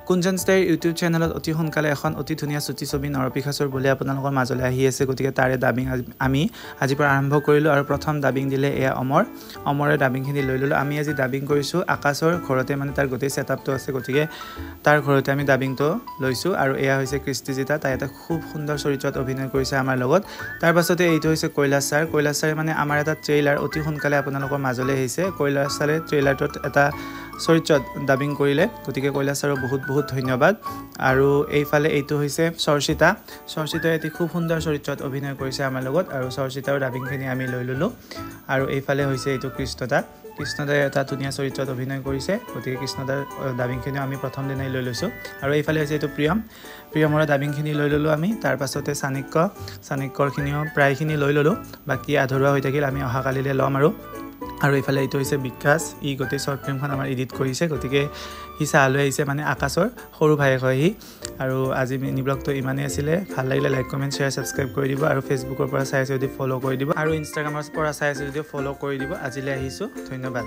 কুঞ্জন star YouTube চেনেলত অতি সোনকালে এখন অতি ধুনীয়া চুটি ছবি নৰপিশাচৰ বুলি আপোনালোকৰ মাজলৈ আহি আছে গতিকে তাৰে ডাবিং আমি আজিৰ পৰা আৰম্ভ কৰিলোঁ আৰু প্ৰথম ডাবিং দিলে এয়া অমৰে ডাবিংখিনি লৈ ল'লোঁ আমি আজি ডাবিং কৰিছোঁ আকাশৰ ঘৰতে মানে তাৰ গোটেই ছেটআপটো আছে গতিকে তাৰ ঘৰতে আমি ডাবিংটো লৈছোঁ আৰু এয়া হৈছে কৃষ্টিজিতা তাই এটা খুব সুন্দৰ চৰিত্ৰত অভিনয় কৰিছে আমাৰ লগত তাৰ পাছতে এইটো হৈছে কৈলাশ ছাৰে মানে আমাৰ এটা ট্ৰেইলাৰ অতি সোনকালে আপোনালোকৰ মাজলৈ আহিছে কৈলাশ ছাৰে ট্ৰেইলাৰটোত এটা চৰিত্ৰত ডাবিং কৰিলে গতিকে কৈলাশ ছাৰক বহুত ধন্যবাদ আৰু এইফালে এইটো হৈছে চৰ্চিতাই এটি খুব সুন্দৰ চৰিত্ৰত অভিনয় কৰিছে আমাৰ লগত আৰু চৰ্চিতাৰ ডাবিংখিনি আমি লৈ ল'লোঁ আৰু এইফালে হৈছে এইটো কৃষ্ণদাই এটা ধুনীয়া চৰিত্ৰত অভিনয় কৰিছে গতিকে কৃষ্ণদাৰ ডাবিংখিনিও আমি প্ৰথম দিনাই লৈ লৈছোঁ আৰু এইফালে হৈছে এইটো প্ৰিয়মৰ ডাবিংখিনি লৈ ল'লোঁ আমি তাৰ পাছতে চাণক্যৰখিনিও প্ৰায়খিনি লৈ ল'লোঁ বাকী আধৰুৱা হৈ থাকিল আমি অহাকালিলৈ ল'ম আৰু এইফালে এইটো হৈছে বিকাশ ই গোটেই শ্বৰ্ট ফিল্মখন আমাৰ এডিট কৰিছে গতিকে সি চাহলৈ আহিছে মানে আকাশৰ সৰু ভায়েক হয় সি আৰু আজি মিনি ব্লগটো ইমানেই আছিলে ভাল লাগিলে লাইক কমেণ্ট শ্বেয়াৰ ছাবস্ক্ৰাইব কৰি দিব আৰু ফেচবুকৰ পৰা চাই আছে যদি ফ'ল' কৰি দিব আৰু ইনষ্টাগ্ৰামৰ পৰা চাই আছে যদি ফ'ল' কৰি দিব আজিলৈ আহিছোঁ ধন্যবাদ